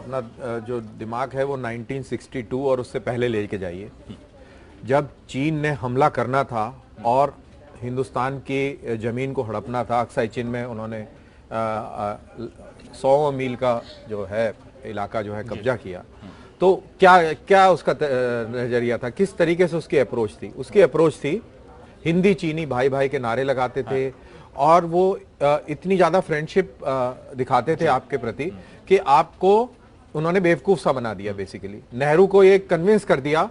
अपना जो दिमाग है वो 1962 और उससे पहले लेके जाइए, जब चीन ने हमला करना था और हिंदुस्तान की जमीन को हड़पना था। अक्साई चीन में उन्होंने 100 मील का जो है इलाका जो है कब्जा किया। तो क्या क्या उसका नजरिया था, किस तरीके से उसकी अप्रोच थी? उसकी अप्रोच थी हिंदी चीनी भाई भाई के नारे लगाते थे और वो इतनी ज्यादा फ्रेंडशिप दिखाते थे आपके प्रति कि आपको उन्होंने बेवकूफ सा बना दिया। बेसिकली नेहरू को ये कन्विंस कर दिया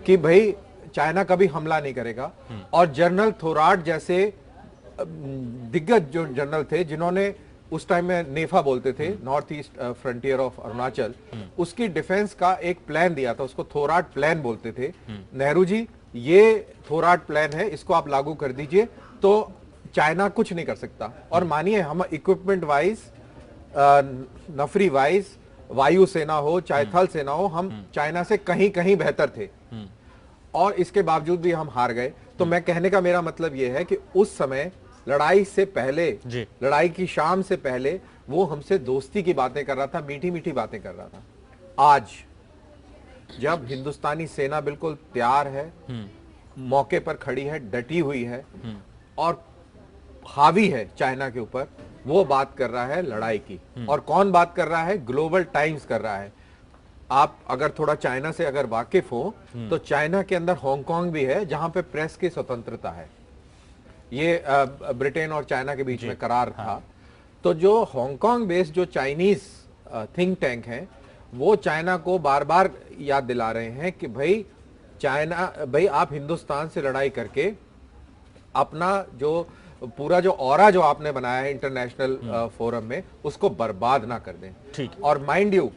कि भाई चाइना कभी हमला नहीं करेगा। और जनरल थोराट जैसे दिग्गज जो जनरल थे, जिन्होंने उस टाइम में नेफा बोलते थे, north east frontier of Arunachal, उसकी डिफेंस का एक प्लान दिया था, उसको थोराट प्लान बोलते थे। नेहरू जी, ये थोराट प्लान है, इसको आप लागू कर दीजिए तो चाइना कुछ नहीं कर सकता। और मानिए हम इक्विपमेंट वाइज, नफरी वाइज, वायु सेना हो चाहे थल सेना हो, हम चाइना से कहीं कहीं बेहतर थे और इसके बावजूद भी हम हार गए। तो मैं कहने का मेरा मतलब यह है कि उस समय लड़ाई से पहले, लड़ाई की शाम से पहले वो हमसे दोस्ती की बातें कर रहा था, मीठी मीठी बातें कर रहा था। आज जब हिंदुस्तानी सेना बिल्कुल तैयार है, मौके पर खड़ी है, डटी हुई है और हावी है चाइना के ऊपर, वो बात कर रहा है लड़ाई की। और कौन बात कर रहा है? ग्लोबल टाइम्स कर रहा है। आप अगर थोड़ा चाइना से अगर वाकिफ हो तो चाइना के अंदर हांगकांग भी है जहां पे प्रेस की स्वतंत्रता है। ये ब्रिटेन और चाइना के बीच में करार था। तो जो हांगकांग बेस्ड जो चाइनीज थिंक टैंक हैं, वो चाइना को बार बार याद दिला रहे हैं कि भाई चाइना, भाई आप हिंदुस्तान से लड़ाई करके अपना जो पूरा जो ऑरा जो आपने बनाया है इंटरनेशनल फोरम में, उसको बर्बाद ना कर दें। ठीक। और माइंड यू,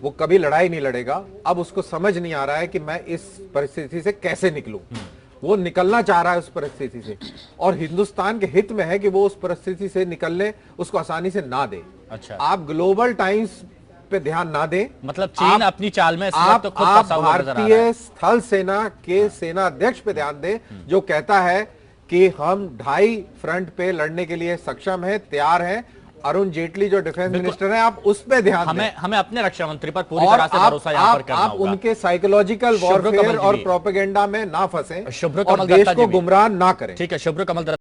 वो कभी लड़ाई नहीं लड़ेगा। अब उसको समझ नहीं आ रहा है कि मैं इस परिस्थिति से कैसे निकलूं। वो निकलना चाह रहा है उस परिस्थिति से, और हिंदुस्तान के हित में है कि वो उस परिस्थिति से निकलने उसको आसानी से ना दे। अच्छा। आप ग्लोबल टाइम्स पे ध्यान ना दें, मतलब चीन अपनी चाल में आप तो खुद फंसा हुआ नजर आ रहा है। भारतीय स्थल सेना के सेना अध्यक्ष पे ध्यान दें, जो कहता है कि हम 2.5 फ्रंट पे लड़ने के लिए सक्षम है, तैयार है। अरुण जेटली जो डिफेंस मिनिस्टर हैं, आप उस पे ध्यान दें। हमें अपने रक्षा मंत्री पर पूरी तरह से भरोसा यहाँ पर करना आप होगा। उनके साइकोलॉजिकल वॉरफेयर और प्रोपेगेंडा में ना फंसे शुभ्र और कमल देश दत्ता को जी भी गुमराह ना करें। ठीक है, शुभ्र कमल